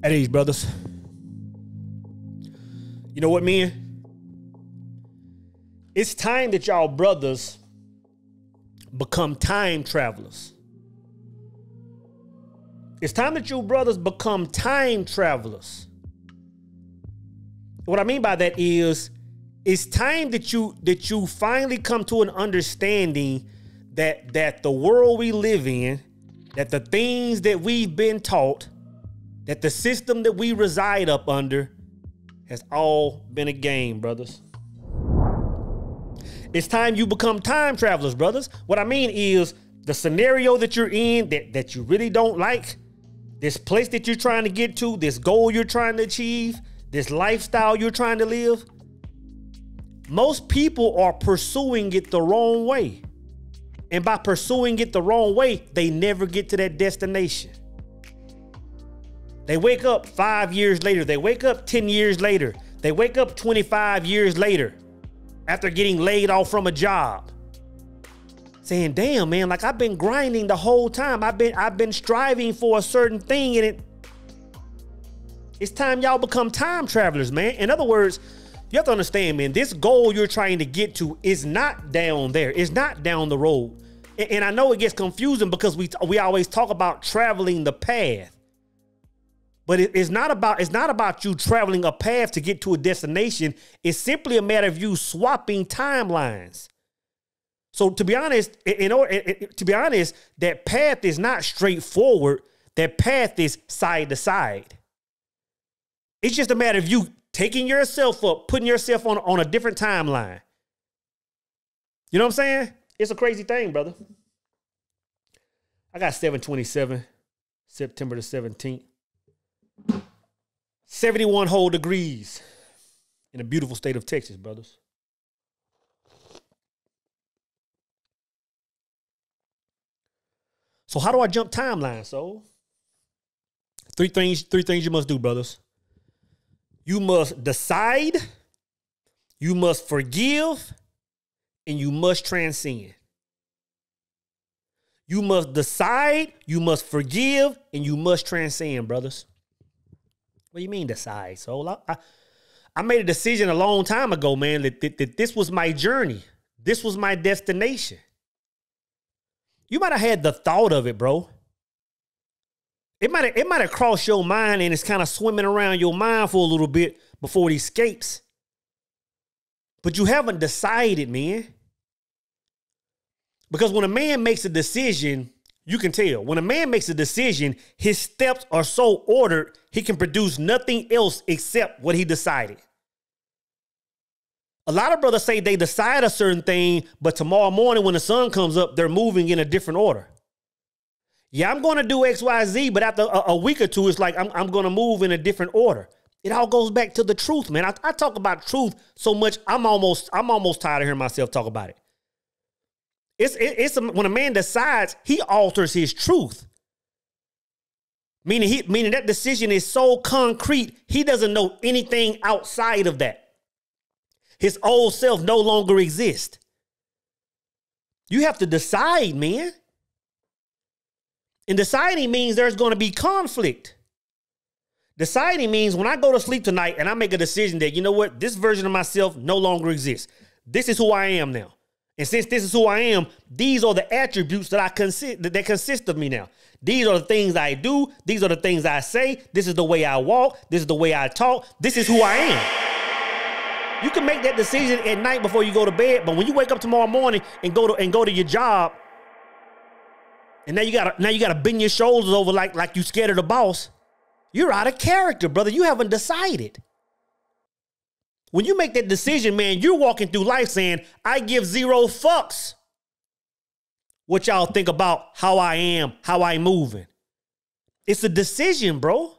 At ease, brothers. You know what, man? It's time that y'all brothers become time travelers. It's time that you brothers become time travelers. What I mean by that is, it's time that you finally come to an understanding that the world we live in, that the things that we've been taught, that the system that we reside up under has all been a game, brothers. It's time you become time travelers, brothers. What I mean is the scenario that you're in that you really don't like, this place that you're trying to get to, this goal you're trying to achieve, this lifestyle you're trying to live. Most people are pursuing it the wrong way. And by pursuing it the wrong way, they never get to that destination. They wake up 5 years later. They wake up 10 years later. They wake up 25 years later after getting laid off from a job. Saying, damn, man, like I've been grinding the whole time. I've been striving for a certain thing, and it's time y'all become time travelers, man. In other words, you have to understand, man, this goal you're trying to get to is not down there. It's not down the road. And I know it gets confusing because we always talk about traveling the path. But it's not about you traveling a path to get to a destination. It's simply a matter of you swapping timelines. So to be honest, that path is not straightforward. That path is side to side. It's just a matter of you taking yourself up, putting yourself on a different timeline. You know what I'm saying? It's a crazy thing, brother. I got 7/27, September the 17th. 71 whole degrees in the beautiful state of Texas, brothers. So how do I jump timeline, so? Three things you must do, brothers. You must decide, you must forgive, and you must transcend. You must decide, you must forgive, and you must transcend, brothers. What do you mean decide? So I made a decision a long time ago, man, that this was my journey. This was my destination. You might have had the thought of it, bro. It might have crossed your mind and it's kind of swimming around your mind for a little bit before it escapes. But you haven't decided, man. Because when a man makes a decision, you can tell. When a man makes a decision, his steps are so ordered, he can produce nothing else except what he decided. A lot of brothers say they decide a certain thing, but tomorrow morning when the sun comes up, they're moving in a different order. Yeah, I'm going to do X, Y, Z, but after a week or two, it's like I'm going to move in a different order. It all goes back to the truth, man. I talk about truth so much, I'm almost tired of hearing myself talk about it. When a man decides, he alters his truth. Meaning that decision is so concrete, he doesn't know anything outside of that. His old self no longer exists. You have to decide, man. And deciding means there's going to be conflict. Deciding means when I go to sleep tonight and I make a decision that, you know what, this version of myself no longer exists. This is who I am now. And since this is who I am, these are the attributes that consist of me now. These are the things I do. These are the things I say. This is the way I walk. This is the way I talk. This is who I am. You can make that decision at night before you go to bed, but when you wake up tomorrow morning and go to your job, and now you gotta bend your shoulders over like you scared of the boss, you're out of character, brother. You haven't decided. When you make that decision, man, you're walking through life saying, I give zero fucks what y'all think about how I am, how I'm moving. It's a decision, bro.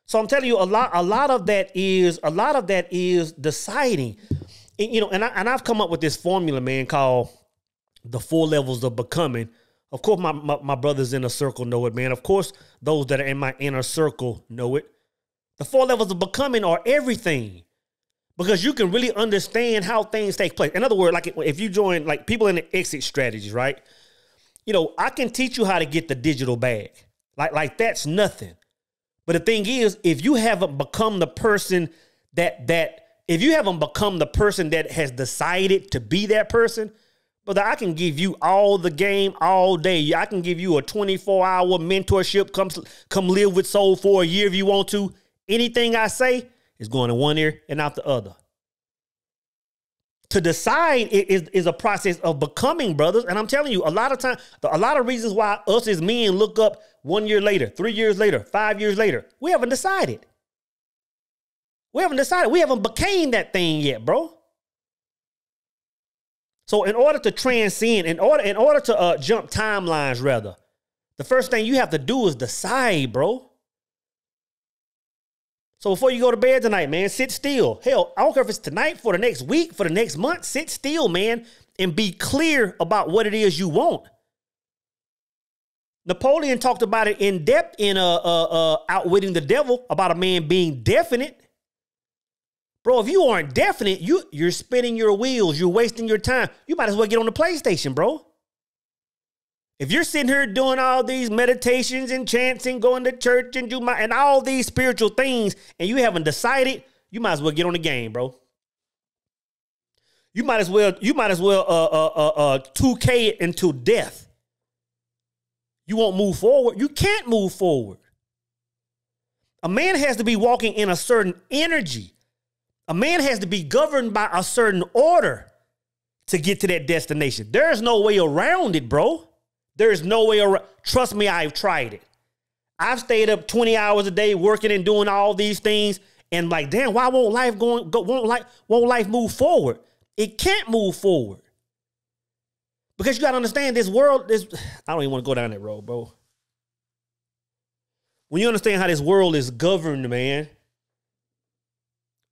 So I'm telling you, a lot of that is deciding. And I've come up with this formula, man, called the 4 levels of becoming. Of course, my brothers in the circle know it, man. Of course, those that are in my inner circle know it. The 4 levels of becoming are everything, because you can really understand how things take place. In other words, like if you join like people in the exit strategies, right? I can teach you how to get the digital bag. Like that's nothing. But the thing is, if you haven't become the person if you haven't become the person that has decided to be that person, brother, I can give you all the game all day. I can give you a 24-hour mentorship. Come live with Soul for a year if you want to. Anything I say is going in one ear and out the other. To decide is a process of becoming, brothers. And I'm telling you, a lot of reasons why us as men look up 1 year later, 3 years later, 5 years later, we haven't decided. We haven't became that thing yet, bro. So in order to transcend, in order to jump timelines, rather, the first thing you have to do is decide, bro. So before you go to bed tonight, man, sit still. Hell, I don't care if it's tonight, for the next week, for the next month, sit still, man, and be clear about what it is you want. Napoleon talked about it in depth in Outwitting the Devil, about a man being definite. Bro, if you aren't definite, you're spinning your wheels. You're wasting your time. You might as well get on the PlayStation, bro. If you're sitting here doing all these meditations and chanting, going to church and all these spiritual things, and you haven't decided, you might as well get on the game, bro. You might as well 2K it into death. You won't move forward. You can't move forward. A man has to be walking in a certain energy. A man has to be governed by a certain order to get to that destination. There's no way around it, bro. There's no way around. Trust me, I've tried it. I've stayed up 20 hours a day working and doing all these things, and like, damn, why won't life move forward? It can't move forward. Because you got to understand, this world is, I don't even want to go down that road, bro. When you understand how this world is governed, man,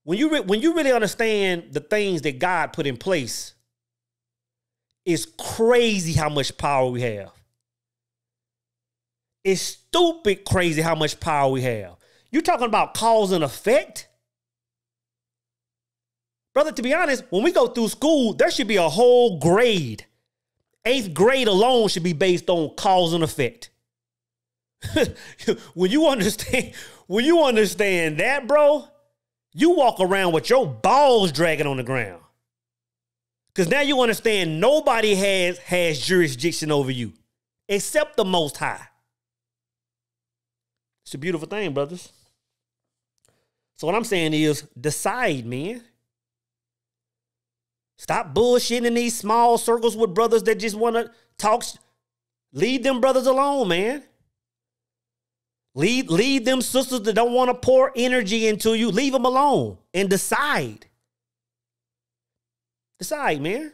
when you really understand the things that God put in place, it's crazy how much power we have. It's stupid crazy how much power we have. You're talking about cause and effect? Brother, to be honest, when we go through school, there should be a whole grade. 8th grade alone should be based on cause and effect. When you understand that, bro, you walk around with your balls dragging on the ground. Because now you understand nobody has jurisdiction over you except the Most High. It's a beautiful thing, brothers. So what I'm saying is, decide, man. Stop bullshitting in these small circles with brothers that just want to talk. Leave them brothers alone, man. Leave them sisters that don't want to pour energy into you. Leave them alone and decide. Decide, man.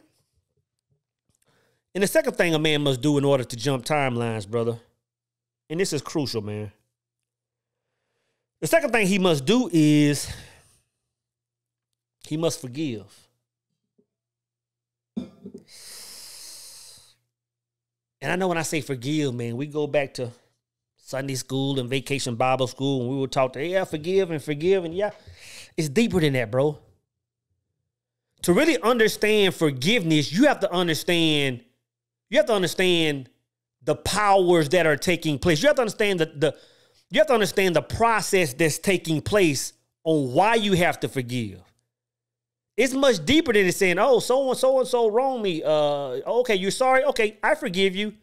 And the second thing a man must do in order to jump timelines, brother, and this is crucial, man. The second thing he must do is he must forgive. And I know when I say forgive, man, we go back to Sunday school and vacation Bible school, and we would talk to, forgive. And yeah, it's deeper than that, bro. To really understand forgiveness, you have to understand the powers that are taking place. You have to understand the process that's taking place on why you have to forgive. It's much deeper than it's saying, oh, so-and-so wronged me. Okay, you're sorry? Okay, I forgive you.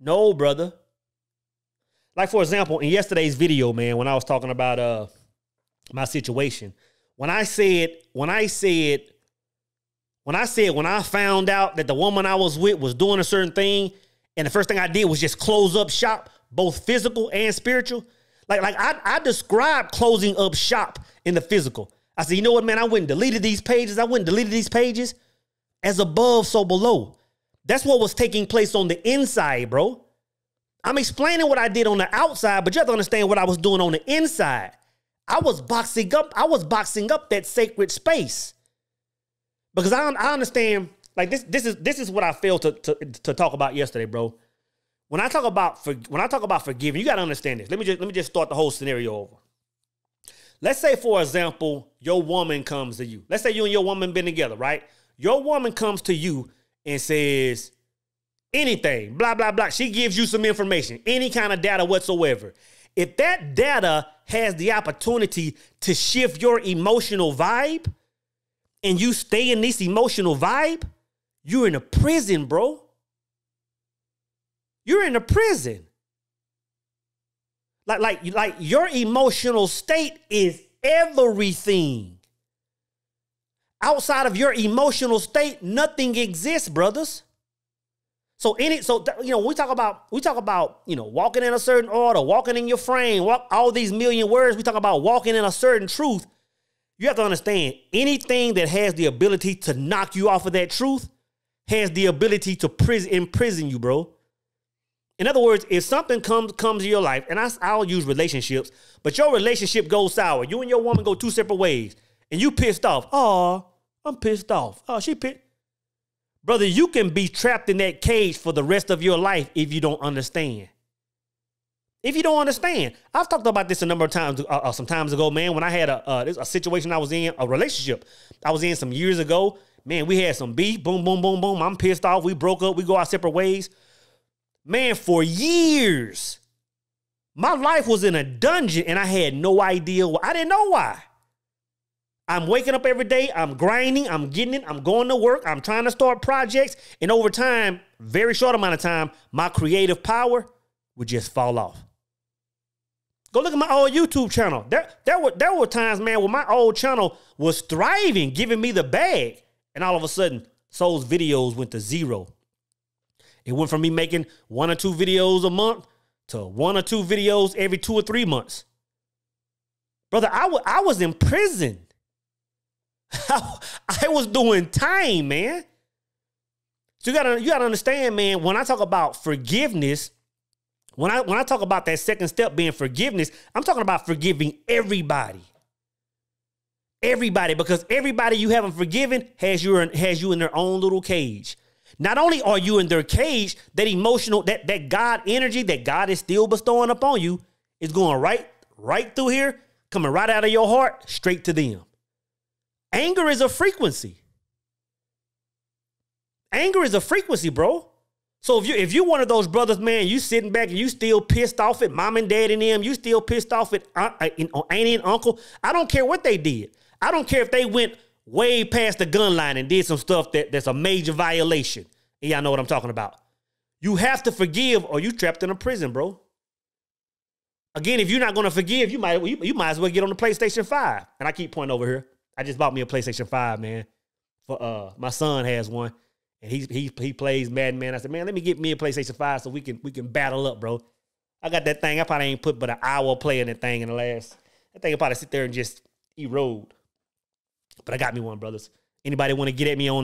No, brother. Like, for example, in yesterday's video, man, when I was talking about my situation, when I found out that the woman I was with was doing a certain thing, and the first thing I did was just close up shop, both physical and spiritual. Like I described closing up shop in the physical. I said, you know what, man? I went and deleted these pages. As above, so below. That's what was taking place on the inside, bro. I'm explaining what I did on the outside, but you have to understand what I was doing on the inside. I was boxing up that sacred space. Because I understand, like this is what I failed to talk about yesterday, bro. When I talk about forgiving, you got to understand this. Let me just start the whole scenario over. Let's say, for example, your woman comes to you. Let's say you and your woman been together, right? Your woman comes to you and says anything, blah, blah, blah. She gives you some information, any kind of data whatsoever. If that data has the opportunity to shift your emotional vibe and you stay in this emotional vibe, you're in a prison, bro. You're in a prison. Like your emotional state is everything. Outside of your emotional state, nothing exists, brothers. So we talk about, walking in a certain order, walking in your frame, all these million words. We talk about walking in a certain truth. You have to understand, anything that has the ability to knock you off of that truth has the ability to imprison you, bro. In other words, if something comes to your life, and I'll use relationships, but your relationship goes sour. You and your woman go two separate ways, and you pissed off. Oh, I'm pissed off. Oh, she pissed. Brother, you can be trapped in that cage for the rest of your life if you don't understand. If you don't understand. I've talked about this a number of times, some times ago, man, when I had a situation I was in, a relationship I was in some years ago. Man, we had some beef. Boom, boom, boom, boom. I'm pissed off. We broke up. We go our separate ways. Man, for years, my life was in a dungeon and I had no idea why. I didn't know why. I'm waking up every day. I'm grinding. I'm getting it. I'm going to work. I'm trying to start projects. And over time, very short amount of time, my creative power would just fall off. Go look at my old YouTube channel. There were times, man, where my old channel was thriving, giving me the bag. And all of a sudden, Soul's videos went to zero. It went from me making 1 or 2 videos a month to 1 or 2 videos every 2 or 3 months. Brother, I was in prison. I was doing time, man. So you gotta understand, man, when I talk about forgiveness, when I talk about that second step being forgiveness, I'm talking about forgiving everybody. Everybody, because everybody you haven't forgiven has you in their own little cage. Not only are you in their cage, that emotional, that God energy that God is still bestowing upon you is going right through here, coming right out of your heart, straight to them. Anger is a frequency. Anger is a frequency, bro. So if you're one of those brothers, man, you sitting back and you still pissed off at mom and dad and them, you still pissed off at auntie and uncle, I don't care what they did. I don't care if they went way past the gun line and did some stuff that's a major violation. And y'all know what I'm talking about. You have to forgive or you trapped in a prison, bro. Again, if you're not going to forgive, you might as well get on the PlayStation 5. And I keep pointing over here. I just bought me a PlayStation 5, man. For my son has one. And he plays Madden, man. I said, man, let me get me a PlayStation 5 so we can battle up, bro. I got that thing. I probably ain't put but an hour playing that thing in the last. That thing will probably sit there and just erode. But I got me one, brothers. Anybody want to get at me on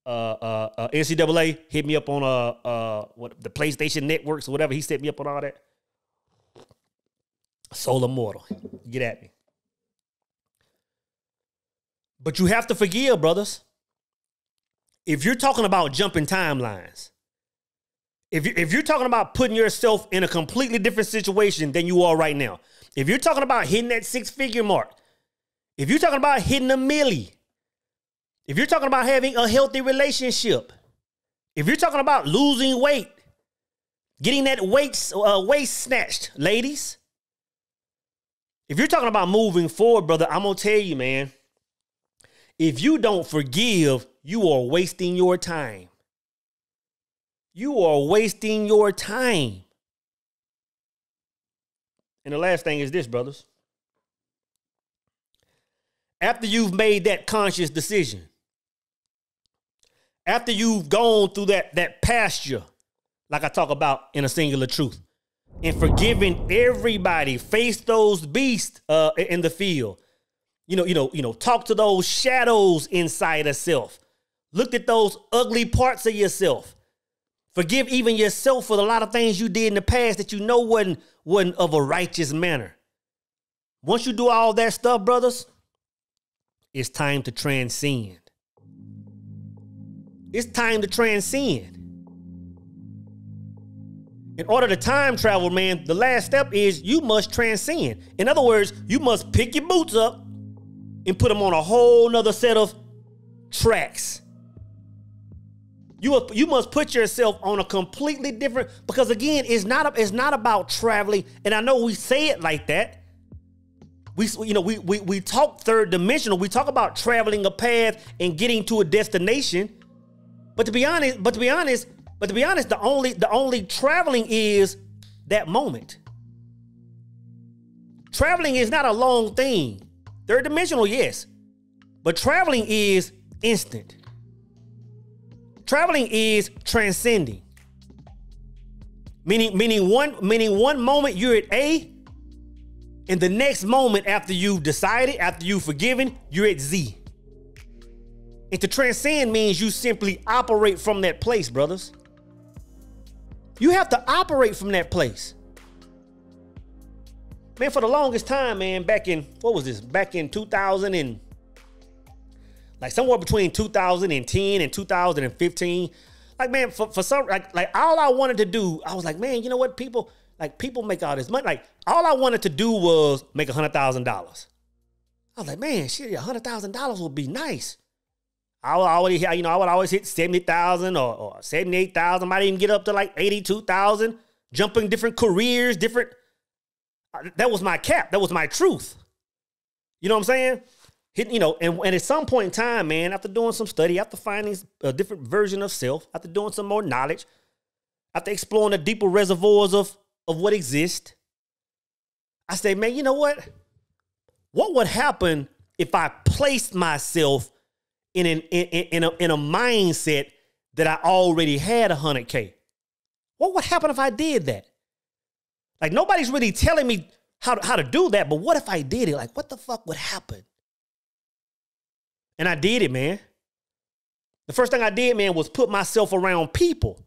NCAA? Hit me up on the PlayStation Networks or whatever. He set me up on all that. Soul Immortal. Get at me. But you have to forgive, brothers. If you're talking about jumping timelines, if you're talking about putting yourself in a completely different situation than you are right now, if you're talking about hitting that 6-figure mark, if you're talking about hitting a milli, if you're talking about having a healthy relationship, if you're talking about losing weight, getting that waist snatched, ladies, if you're talking about moving forward, brother, I'm going to tell you, man, if you don't forgive, you are wasting your time. You are wasting your time. And the last thing is this, brothers. After you've made that conscious decision, after you've gone through that pasture, like I talk about in A Singular Truth, and forgiving everybody, face those beasts in the field. Talk to those shadows inside of self. Look at those ugly parts of yourself. Forgive even yourself for a lot of things you did in the past that you know wasn't of a righteous manner. Once you do all that stuff, brothers, it's time to transcend. It's time to transcend. In order to time travel, man, the last step is you must transcend. In other words, you must pick your boots up and put them on a whole nother set of tracks. You must put yourself on a completely different, because again, it's not about traveling. And I know we say it like that. We talk third dimensional. We talk about traveling a path and getting to a destination. But to be honest, the only traveling is that moment. Traveling is not a long thing. Third dimensional, yes. But traveling is instant. Traveling is transcending. Meaning one moment you're at A, and the next moment after you've decided, after you've forgiven, you're at Z. And to transcend means you simply operate from that place, brothers. You have to operate from that place. Man, for the longest time, man, back in 2000 and like somewhere between 2010 and 2015, like, man, for some, like all I wanted to do, I was like, man, you know what? People make all this money. Like, all I wanted to do was make $100,000. I was like, man, shit, $100,000 would be nice. I would always hit 70,000 or 78,000. Might even get up to like 82,000. Jumping different careers, different. That was my cap. That was my truth. You know what I'm saying? And at some point in time, man, after doing some study, after finding a different version of self, after doing some more knowledge, after exploring the deeper reservoirs of what exists, I say, man, you know what? What would happen if I placed myself in a mindset that I already had 100K? What would happen if I did that? Like, nobody's really telling me how to do that, but what if I did it? Like, what the fuck would happen? And I did it, man. The first thing I did, man, was put myself around people.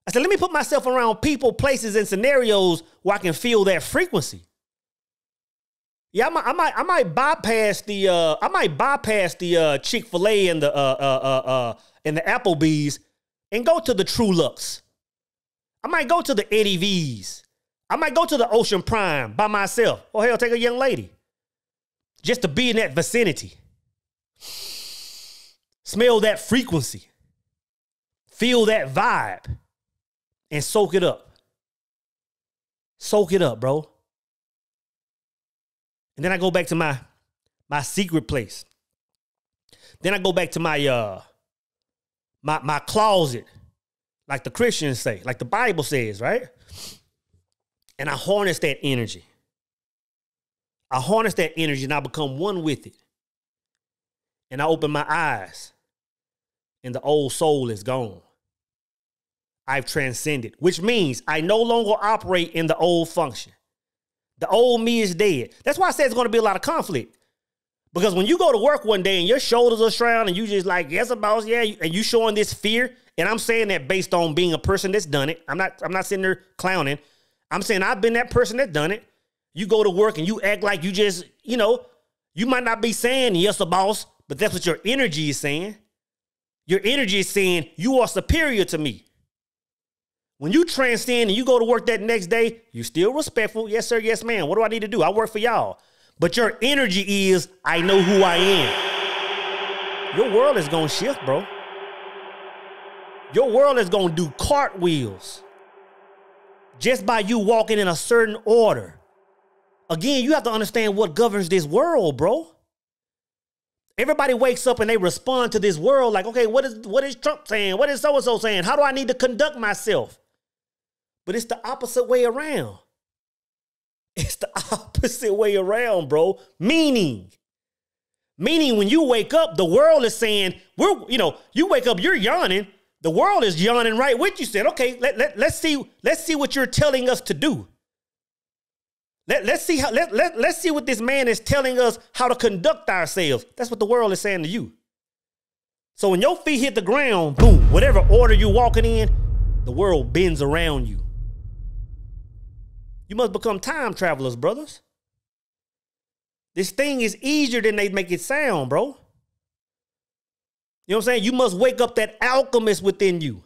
I said, let me put myself around people, places, and scenarios where I can feel that frequency. Yeah, I might bypass the Chick-fil-A and the Applebee's and go to the True Lux. I might go to the Eddie V's. I might go to the Ocean Prime by myself. Or hell, take a young lady. Just to be in that vicinity. Smell that frequency. Feel that vibe. And soak it up. Soak it up, bro. And then I go back to my secret place. Then I go back to my closet. Like the Christians say. Like the Bible says, right? And I harness that energy. I harness that energy and I become one with it. And I open my eyes. And the old soul is gone. I've transcended. Which means I no longer operate in the old function. The old me is dead. That's why I said it's going to be a lot of conflict. Because when you go to work one day and your shoulders are shrouded and you just like, yes, boss, yeah, and you showing this fear. And I'm saying that based on being a person that's done it. I'm not sitting there clowning. I'm saying I've been that person that done it. You go to work and you act like you just, you might not be saying yes, boss, but that's what your energy is saying. Your energy is saying you are superior to me. When you transcend and you go to work that next day, you're still respectful. Yes, sir. Yes, ma'am. What do I need to do? I work for y'all. But your energy is, I know who I am. Your world is going to shift, bro. Your world is going to do cartwheels just by you walking in a certain order. Again, you have to understand what governs this world, bro. Everybody wakes up and they respond to this world like, okay, what is Trump saying? What is so-and-so saying? How do I need to conduct myself? But it's the opposite way around. It's the opposite way around, bro. Meaning when you wake up, the world is saying, you wake up, you're yawning. The world is yawning right with you. Said, okay, let's see what you're telling us to do. Let's see what this man is telling us how to conduct ourselves. That's what the world is saying to you. So when your feet hit the ground, boom, whatever order you're walking in, the world bends around you. You must become time travelers, brothers. This thing is easier than they make it sound, bro. You know what I'm saying? You must wake up that alchemist within you.